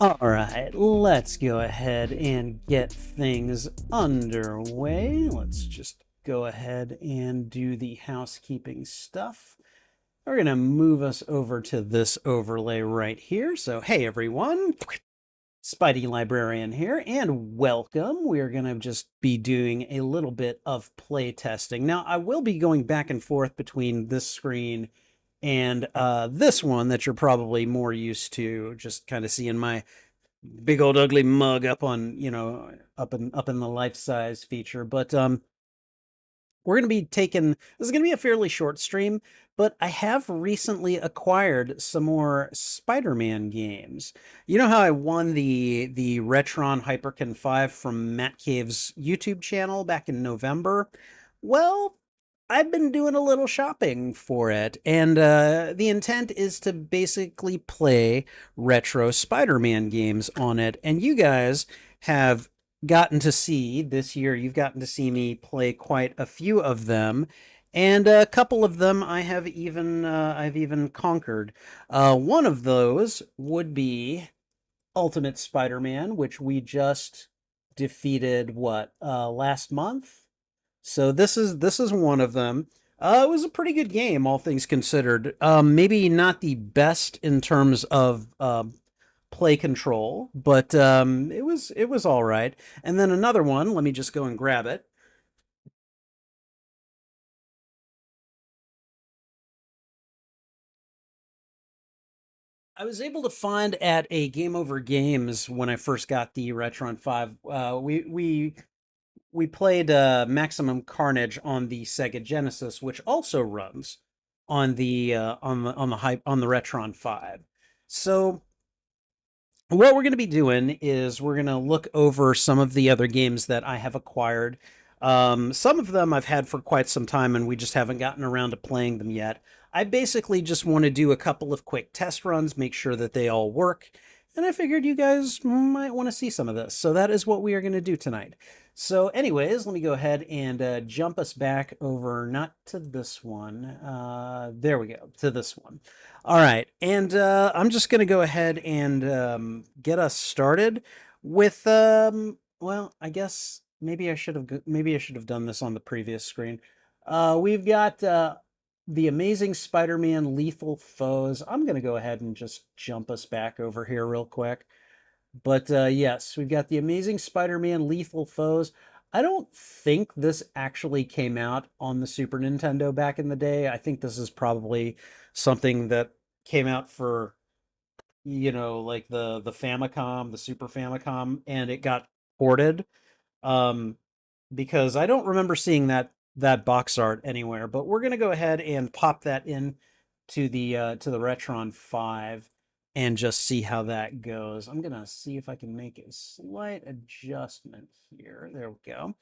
Alright, let's go ahead and get things underway. Let's just go ahead and do the housekeeping stuff. We're going to move us over to this overlay right here. So, hey everyone, Spidey Librarian here, and welcome. We're going to just be doing a little bit of play testing. Now, I will be going back and forth between this screen and this one that you're probably more used to, just kind of seeing my big old ugly mug up on, up in the life size feature. But we're going to be taking, this is going to be a fairly short stream, but I have recently acquired some more Spider-Man games. You know how I won the RetroN Hyperkin 5 from Matt Cave's YouTube channel back in November? Well, I've been doing a little shopping for it, and the intent is to basically play retro Spider-Man games on it, and you guys have gotten to see this year, you've gotten to see me play quite a few of them, and a couple of them I've even conquered. One of those would be Ultimate Spider-Man, which we just defeated last month. So this is one of them. It was a pretty good game, all things considered. Maybe not the best in terms of play control, but it was all right. And then another one. Let me just go and grab it. I was able to find at a Game Over Games when I first got the RetroN 5. We played Maximum Carnage on the Sega Genesis, which also runs on the RetroN 5. So what we're going to be doing is we're going to look over some of the other games that I have acquired. Some of them I've had for quite some time, and we just haven't gotten around to playing them yet. I basically just want to do a couple of quick test runs, make sure that they all work, and I figured you guys might want to see some of this. So that is what we are going to do tonight. So anyways, let me go ahead and jump us back over, not to this one. There we go, to this one. All right, and I'm just going to go ahead and get us started with, well, I guess maybe I should have done this on the previous screen. We've got the Amazing Spider-Man Lethal Foes. I'm going to go ahead and just jump us back over here real quick. But yes, we've got the Amazing Spider-Man Lethal Foes. I don't think this actually came out on the Super Nintendo back in the day. I think this is probably something that came out for, like the Famicom, the Super Famicom, and it got ported. Because I don't remember seeing that box art anywhere. But we're gonna go ahead and pop that in to the RetroN 5 and just see how that goes. I'm gonna see if I can make a slight adjustment here. There we go.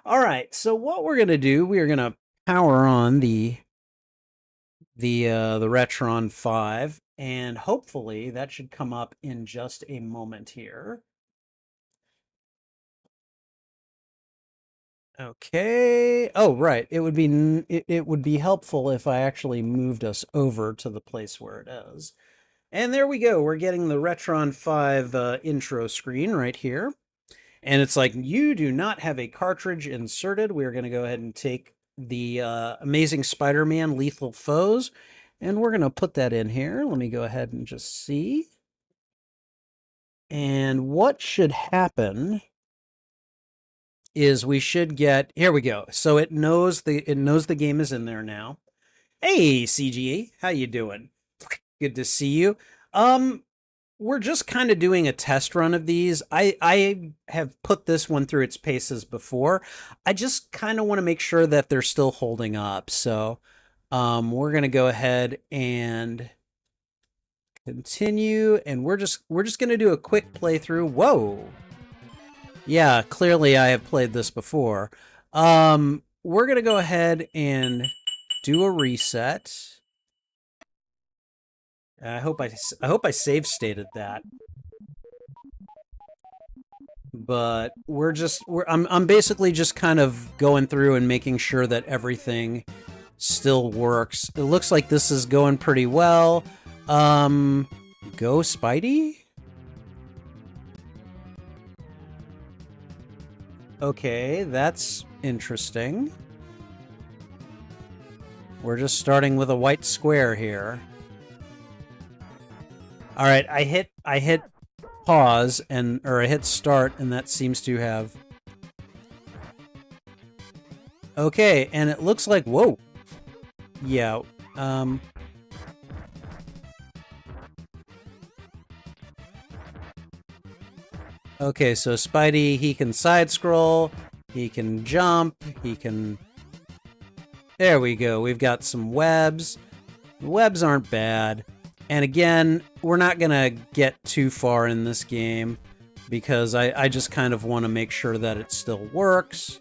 All right. So what we're gonna do, we are gonna power on the RetroN 5, and hopefully that should come up in just a moment here. Okay. Oh, right. It would be helpful if I actually moved us over to the place where it is. And there we go. We're getting the RetroN 5 intro screen right here. And it's like, you do not have a cartridge inserted. We're going to go ahead and take the Amazing Spider-Man Lethal Foes, and we're going to put that in here. Let me go ahead and just see. And what should happen is we should get, here we go. So it knows the game is in there now. Hey, CGE, how you doing? Good to see you. We're just kind of doing a test run of these. I have put this one through its paces before. I just kind of want to make sure that they're still holding up. So we're going to go ahead and continue, and we're just going to do a quick playthrough. Whoa. Yeah, clearly I have played this before. We're going to go ahead and do a reset. I hope I save stated that. But I'm basically just kind of going through and making sure that everything still works. It looks like this is going pretty well. Go Spidey? Okay, that's interesting. We're just starting with a white square here. All right, I hit pause or I hit start, and that seems to have. Okay, and it looks like whoa. Yeah. Okay, so Spidey, he can side scroll, he can jump, he can. There we go. We've got some webs. The webs aren't bad. And again, we're not going to get too far in this game because I just kind of want to make sure that it still works.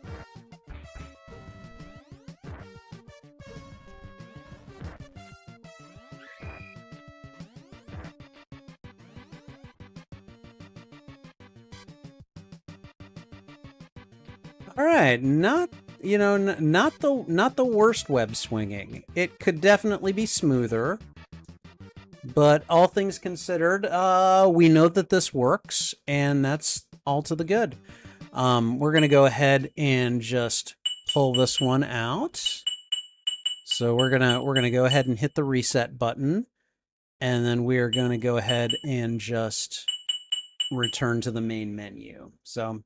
All right, not not the worst web swinging. It could definitely be smoother. But all things considered, we know that this works, and that's all to the good. We're going to go ahead and just pull this one out. So we're gonna go ahead and hit the reset button, and then we are going to go ahead and just return to the main menu. So,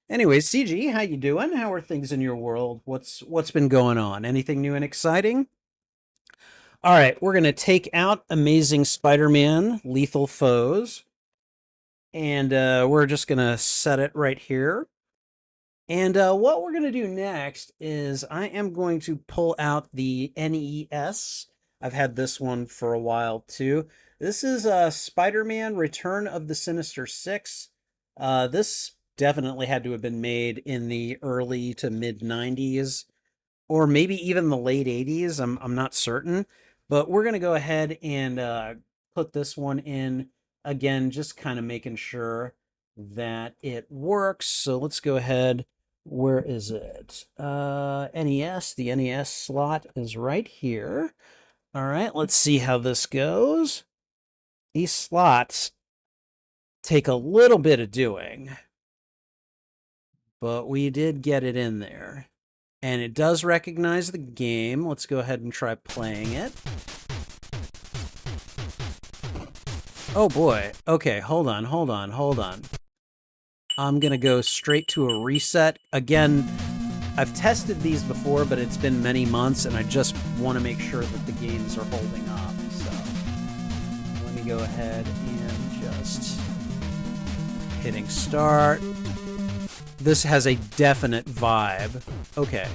anyways, CG, how you doing? How are things in your world? What's been going on? Anything new and exciting? All right, we're going to take out Amazing Spider-Man Lethal Foes. And we're just going to set it right here. And what we're going to do next is I am going to pull out the NES. I've had this one for a while, too. This is Spider-Man Return of the Sinister Six. This definitely had to have been made in the early to mid-90s, or maybe even the late 80s. I'm not certain. But we're going to go ahead and put this one in, again, just kind of making sure that it works. So let's go ahead. Where is it? NES. The NES slot is right here. All right, let's see how this goes. These slots take a little bit of doing, but we did get it in there. And it does recognize the game. Let's go ahead and try playing it. Oh boy. Okay, hold on. I'm gonna go straight to a reset. Again, I've tested these before, but it's been many months, and I just want to make sure that the games are holding up. So let me go ahead and just hitting start. This has a definite vibe. Okay.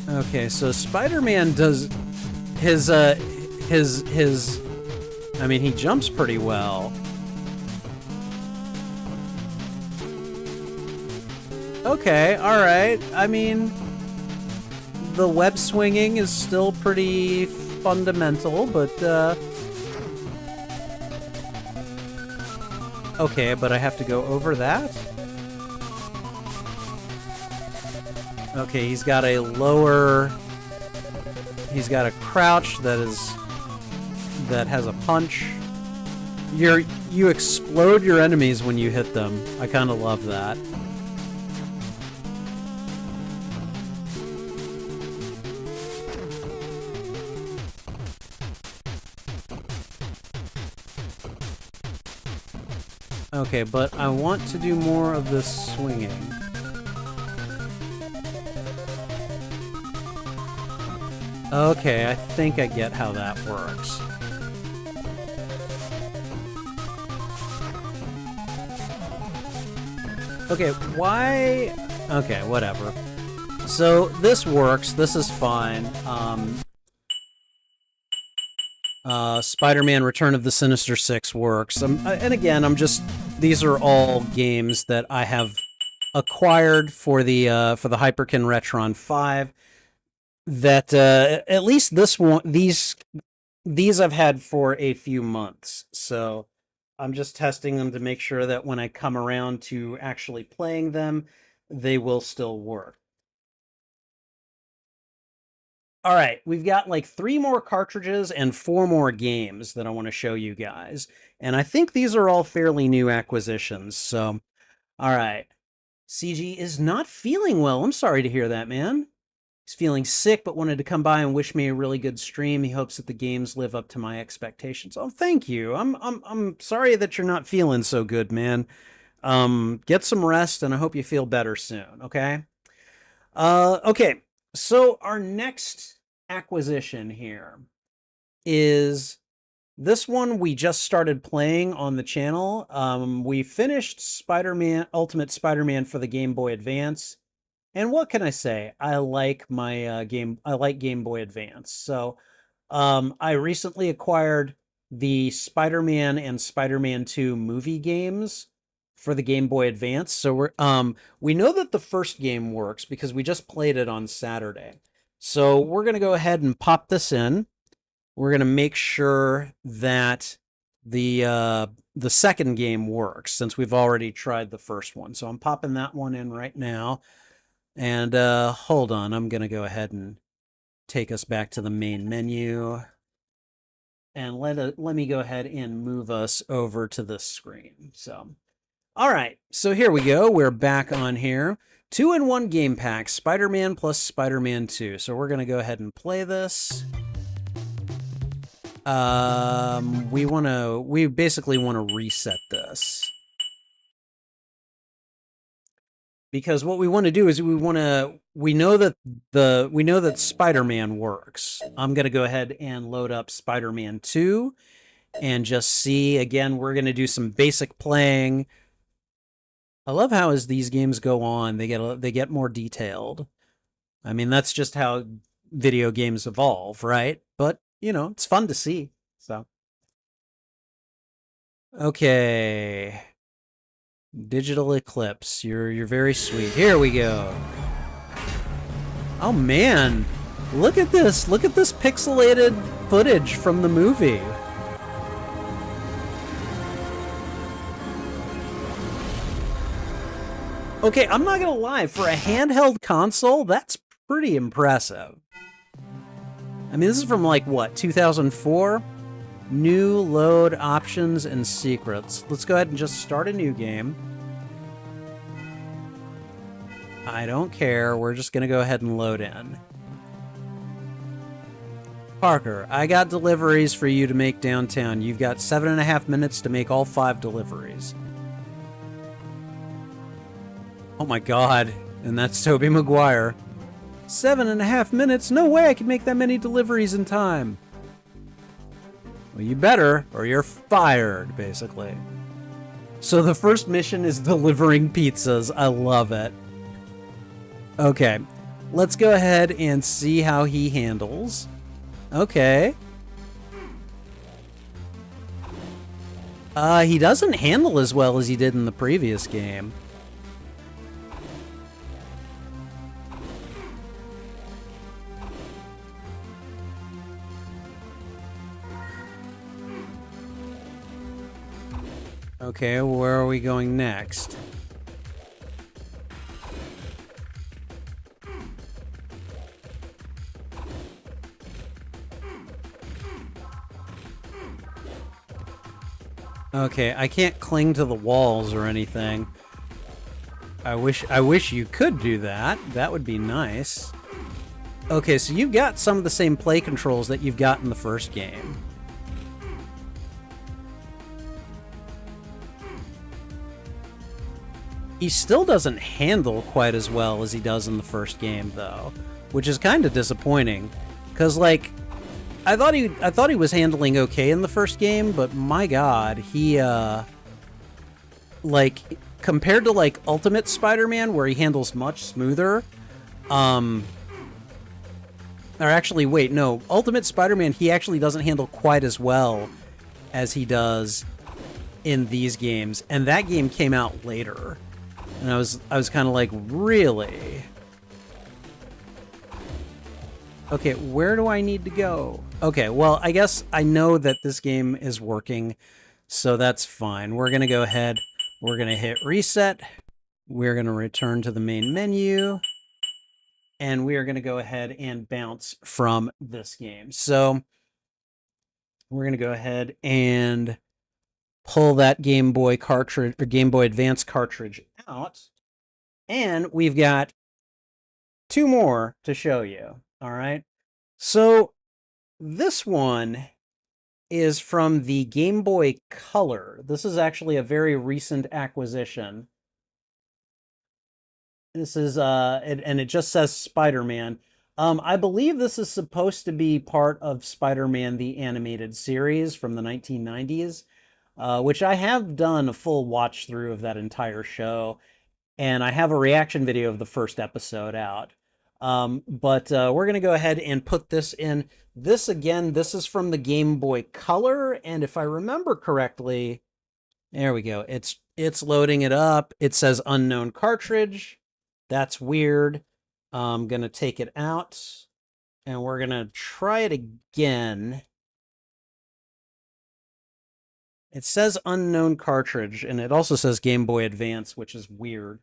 Okay, so Spider-Man does his I mean, he jumps pretty well. Okay, all right. I mean, the web swinging is still pretty fundamental, but okay, but I have to go over that. Okay, he's got a crouch that has a punch. You explode your enemies when you hit them. I kind of love that. Okay, but I want to do more of this swinging. Okay, I think I get how that works. Okay, why? Okay, whatever. So this works. This is fine. Spider-Man Return of the Sinister Six works. And again, these are all games that I have acquired for the Hyperkin RetroN 5. That at least this one, these I've had for a few months. So I'm just testing them to make sure that when I come around to actually playing them, they will still work. All right, we've got like 3 more cartridges and 4 more games that I want to show you guys. And I think these are all fairly new acquisitions. So, all right. CG is not feeling well. I'm sorry to hear that, man. He's feeling sick, but wanted to come by and wish me a really good stream. He hopes that the games live up to my expectations. Oh, thank you. I'm sorry that you're not feeling so good, man. Get some rest, and I hope you feel better soon. Okay. Okay. So our next acquisition here is this one we just started playing on the channel. We finished Spider-Man, Ultimate Spider-Man for the Game Boy Advance. And what can I say? I like my I like Game Boy Advance. So I recently acquired the Spider-Man and Spider-Man 2 movie games for the Game Boy Advance. So we know that the first game works because we just played it on Saturday. So we're going to go ahead and pop this in. We're going to make sure that the second game works since we've already tried the first one. So I'm popping that one in right now. And hold on, I'm going to go ahead and take us back to the main menu. And let me go ahead and move us over to this screen. So, all right, so here we go. We're back on here. 2-in-1 game pack, Spider-Man plus Spider-Man 2. So we're going to go ahead and play this. We basically want to reset this. Because what we want to do is we know that Spider-Man works. I'm going to go ahead and load up Spider-Man 2 and just see. Again, we're going to do some basic playing. I love how as these games go on, they get more detailed. I mean, that's just how video games evolve, right? But, you know, it's fun to see. So okay. Digital Eclipse, you're very sweet. Here we go. Oh man, look at this. Look at this pixelated footage from the movie. Okay, I'm not gonna lie, for a handheld console, that's pretty impressive. I mean, this is from like what, 2004? New load options and secrets. Let's go ahead and just start a new game. I don't care. We're just going to go ahead and load in. Parker, I got deliveries for you to make downtown. You've got 7.5 minutes to make all 5 deliveries. Oh my god. And that's Tobey Maguire. 7.5 minutes? No way I can make that many deliveries in time. Well, you better, or you're fired, basically. So the first mission is delivering pizzas. I love it. Okay, let's go ahead and see how he handles. Okay. He doesn't handle as well as he did in the previous game. Okay, where are we going next? Okay, I can't cling to the walls or anything. I wish you could do that. That would be nice. Okay, so you've got some of the same play controls that you've got in the first game. He still doesn't handle quite as well as he does in the first game, though, which is kind of disappointing. Because, like, I thought he was handling okay in the first game, but my god, he, like, compared to, like, Ultimate Spider-Man, where he handles much smoother, or actually, wait, no, Ultimate Spider-Man, he actually doesn't handle quite as well as he does in these games, and that game came out later. And I was kind of like, really? Okay, where do I need to go? Okay, well, I guess I know that this game is working, so that's fine. We're going to go ahead, we're going to hit reset. We're going to return to the main menu. and we are going to go ahead and bounce from this game. So we're going to go ahead and pull that Game Boy cartridge or Game Boy Advance cartridge out, and we've got two more to show you. All right. So this one is from the Game Boy Color. This is actually a very recent acquisition. This is and it just says Spider-Man. I believe this is supposed to be part of Spider-Man the Animated Series from the 1990s, which I have done a full watch through of that entire show, and I have a reaction video of the first episode out. But we're going to go ahead and put this in. This, again, this is from the Game Boy Color, and if I remember correctly, there we go. It's loading it up. It says unknown cartridge. That's weird. I'm going to take it out, and we're going to try it again. It says unknown cartridge, and it also says Game Boy Advance, which is weird.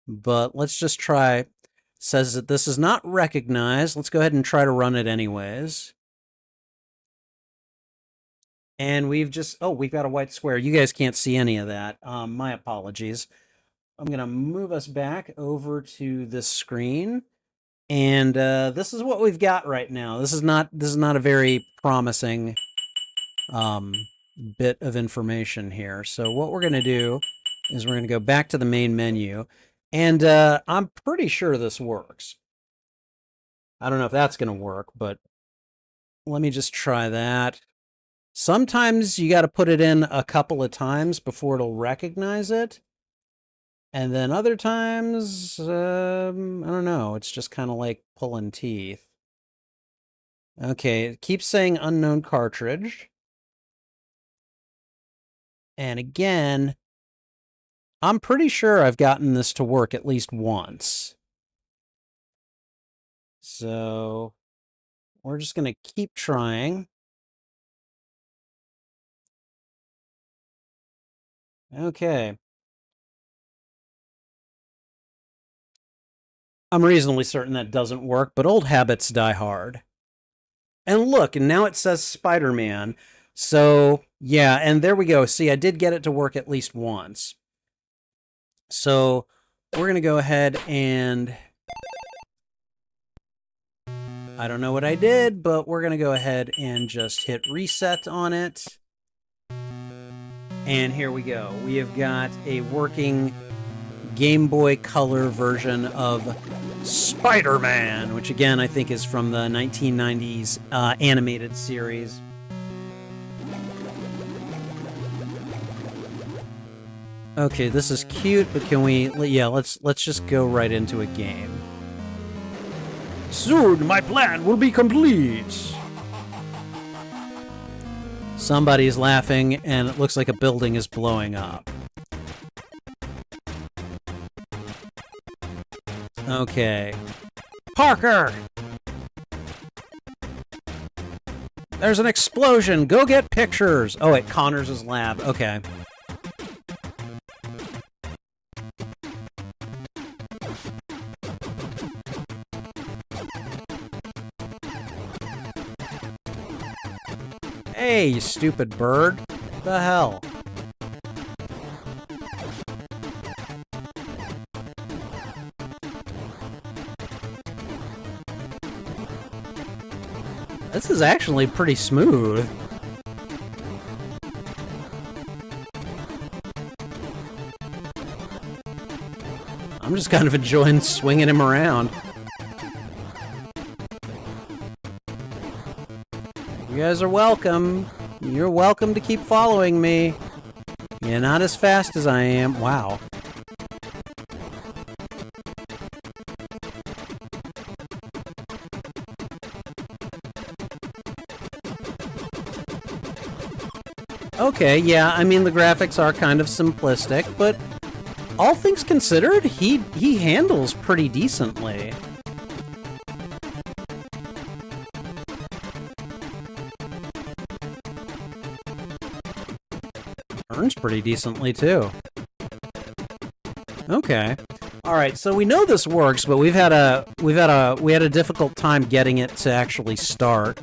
But let's just try. It says that this is not recognized. Let's go ahead and try to run it anyways. And we've got a white square. You guys can't see any of that. My apologies. I'm going to move us back over to this screen. And this is what we've got right now. This is not a very promising bit of information here. So what we're going to do is we're going to go back to the main menu. And I'm pretty sure this works. I don't know if that's going to work, but let me just try that. Sometimes you got to put it in a couple of times before it'll recognize it. And then other times, I don't know, it's just kind of like pulling teeth. Okay, it keeps saying unknown cartridge. And again, I'm pretty sure I've gotten this to work at least once. So we're just going to keep trying. Okay. I'm reasonably certain that doesn't work, but old habits die hard. And look, and now it says Spider-Man. So, yeah, and there we go. See, I did get it to work at least once. So, we're going to go ahead and... I don't know what I did, but we're going to go ahead and just hit reset on it. And here we go. We have got a working Game Boy Color version of Spider-Man, which again I think is from the 1990s animated series. Okay, this is cute, but can we? Yeah, let's just go right into a game. Soon, my plan will be complete. Somebody's laughing, and it looks like a building is blowing up. Okay. Parker! There's an explosion! Go get pictures! Oh, at Connors' lab. Okay. Hey, you stupid bird. What the hell? This is actually pretty smooth. I'm just kind of enjoying swinging him around. You guys are welcome. You're welcome to keep following me. You're not as fast as I am. Wow. Okay, yeah, I mean, the graphics are kind of simplistic, but all things considered, he handles pretty decently. Turns pretty decently, too. Okay. All right, so we know this works, but we had a difficult time getting it to actually start.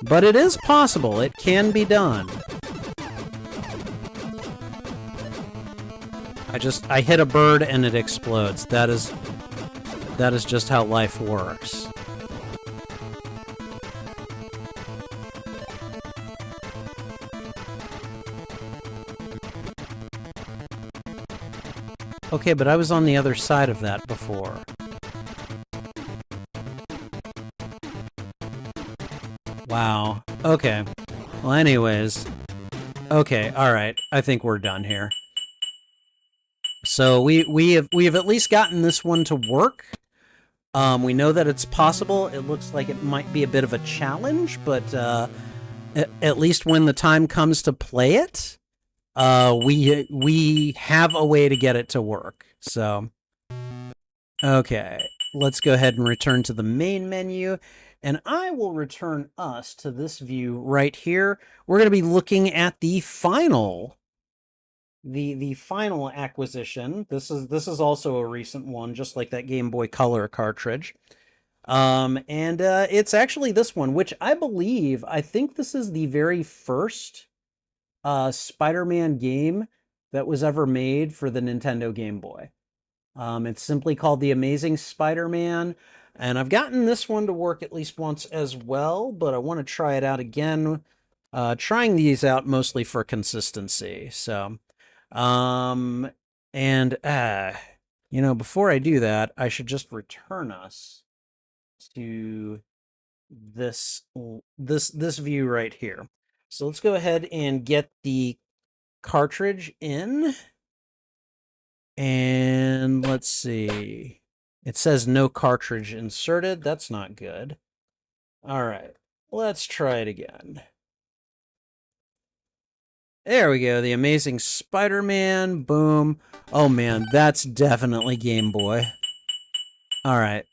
But it is possible. It can be done. I hit a bird and it explodes. That is just how life works. Okay, but I was on the other side of that before. Wow. Okay. Well, anyways. Okay, alright. I think we're done here. So we have at least gotten this one to work. We know that it's possible. It looks like it might be a bit of a challenge, but at least when the time comes to play it, we have a way to get it to work. So, okay, let's go ahead and return to the main menu, and I will return us to this view right here. We're going to be looking at the final, the final acquisition. This is also a recent one, just like that Game Boy Color cartridge. And it's actually this one, which I think this is the very first Spider-Man game that was ever made for the Nintendo Game Boy. It's simply called The Amazing Spider-Man, and I've gotten this one to work at least once as well, but I want to try it out again, trying these out mostly for consistency. So, you know, before I do that, I should just return us to this view right here. So let's go ahead and get the cartridge in. And let's see. It says no cartridge inserted. That's not good. All right. Let's try it again. There we go. The Amazing Spider-Man. Boom. Oh, man. That's definitely Game Boy. All right.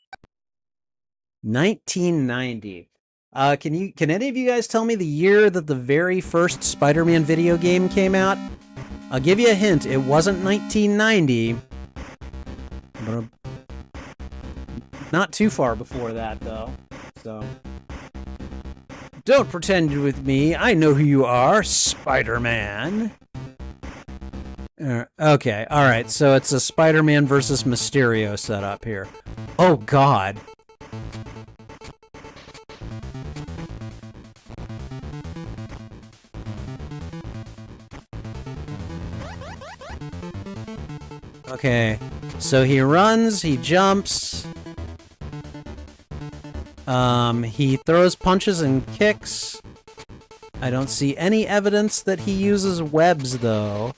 1990. Can any of you guys tell me the year that the very first Spider-Man video game came out? I'll give you a hint. It wasn't 1990. But not too far before that, though. So, don't pretend with me. I know who you are, Spider-Man. Okay, all right. So it's a Spider-Man versus Mysterio setup here. Oh, God. Okay, so he runs, he jumps, he throws punches and kicks. I don't see any evidence that he uses webs, though.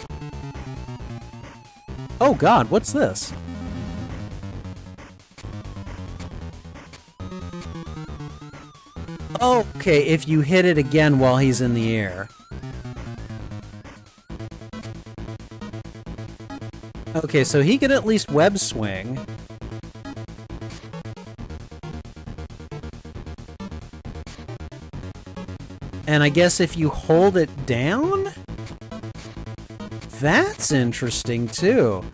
Oh God, what's this? Okay, if you hit it again while he's in the air. Okay, so he can at least web swing. And I guess if you hold it down? That's interesting, too.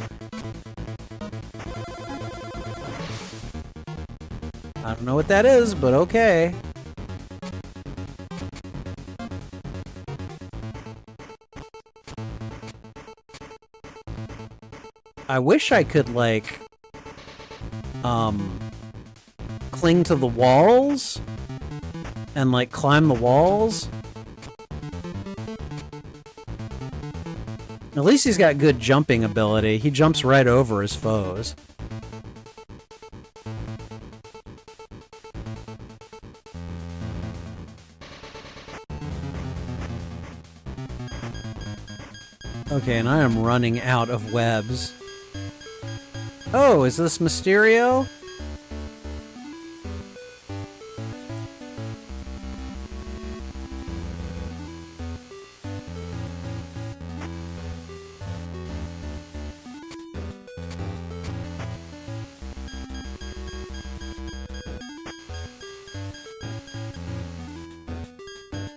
I don't know what that is, but okay. I wish I could, like, cling to the walls and, like, climb the walls. At least he's got good jumping ability. He jumps right over his foes. Okay, and I am running out of webs. Oh, is this Mysterio?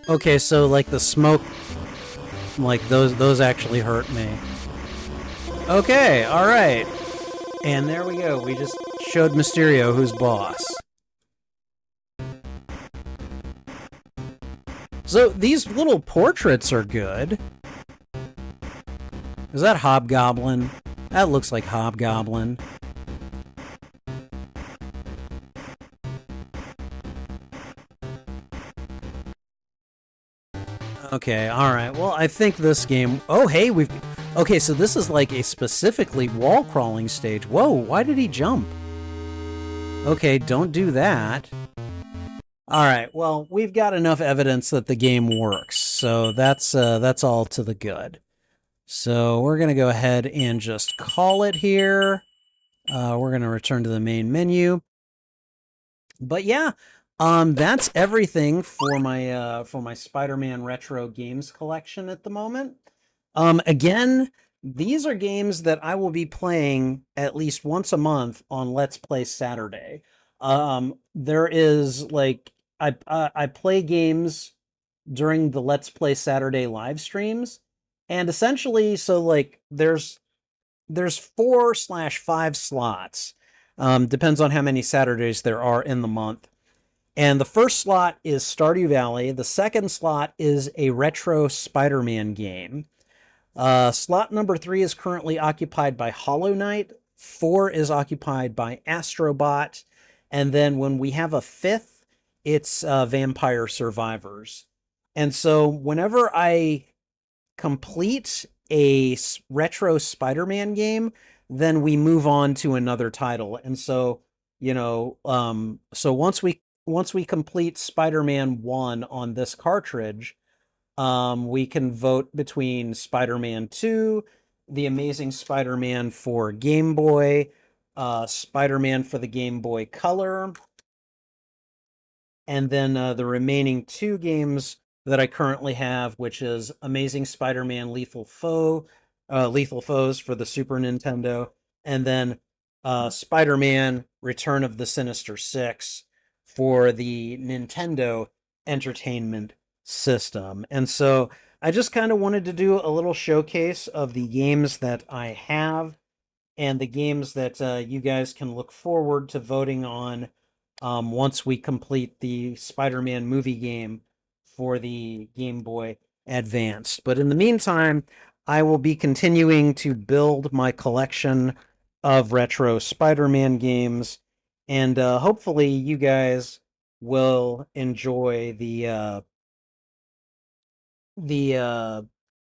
Okay, so like the smoke, like those actually hurt me. Okay, all right. And there we go. We just showed Mysterio who's boss. So these little portraits are good. Is that Hobgoblin? That looks like Hobgoblin. Okay, alright. Well, I think this game... Oh, hey, we've... Okay, so this is like a specifically wall-crawling stage. Whoa, why did he jump? Okay, don't do that. Alright, well, we've got enough evidence that the game works, so that's all to the good. So we're going to go ahead and just call it here. We're going to return to the main menu. But yeah, that's everything for my Spider-Man Retro Games collection at the moment. Again, these are games that I will be playing at least once a month on Let's Play Saturday. There is like I play games during the Let's Play Saturday live streams, and essentially, so like there's 4/5 slots. Depends on how many Saturdays there are in the month. And the first slot is Stardew Valley. The second slot is a retro Spider-Man game. Slot number 3 is currently occupied by Hollow Knight. 4 is occupied by Astrobot. And then when we have a 5th, it's Vampire Survivors. And so whenever I complete a retro Spider-Man game, then we move on to another title. And so, so once we complete Spider-Man 1 on this cartridge, we can vote between Spider-Man 2, The Amazing Spider-Man for Game Boy, Spider-Man for the Game Boy Color, and then the remaining 2 games that I currently have, which is Amazing Spider-Man Lethal Foes for the Super Nintendo, and then Spider-Man Return of the Sinister Six for the Nintendo Entertainment System. And so I just kind of wanted to do a little showcase of the games that I have and the games that you guys can look forward to voting on once we complete the Spider-Man movie game for the Game Boy Advance. But in the meantime, I will be continuing to build my collection of retro Spider-Man games, and hopefully you guys will enjoy the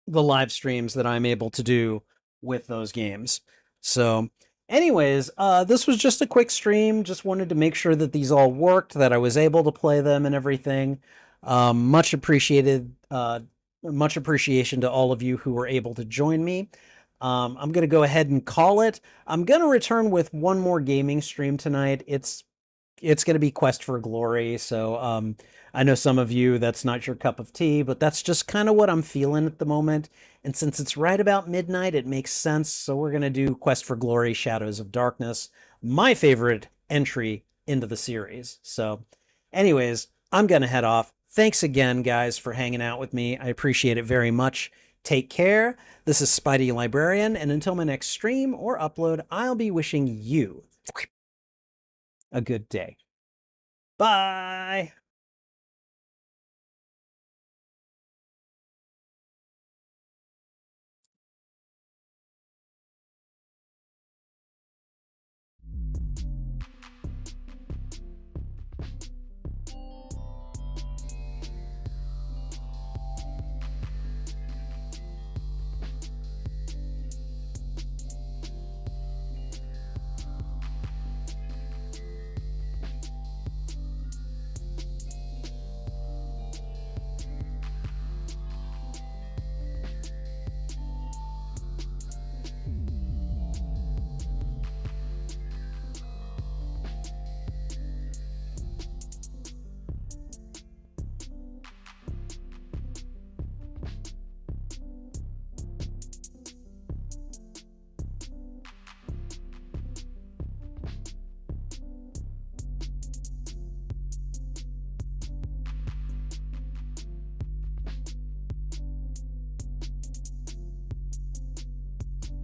live streams that I'm able to do with those games. So anyways, this was just a quick stream. Just wanted to make sure that these all worked, that I was able to play them and everything. Much appreciated. Much appreciation to all of you who were able to join me. I'm going to go ahead and call it. I'm going to return with one more gaming stream tonight. It's going to be Quest for Glory. So I know some of you, that's not your cup of tea, but that's just kind of what I'm feeling at the moment. And since it's right about midnight, it makes sense. So we're going to do Quest for Glory, Shadows of Darkness, my favorite entry into the series. So anyways, I'm going to head off. Thanks again, guys, for hanging out with me. I appreciate it very much. Take care. This is Spidey Librarian, and until my next stream or upload, I'll be wishing you a good day. Bye!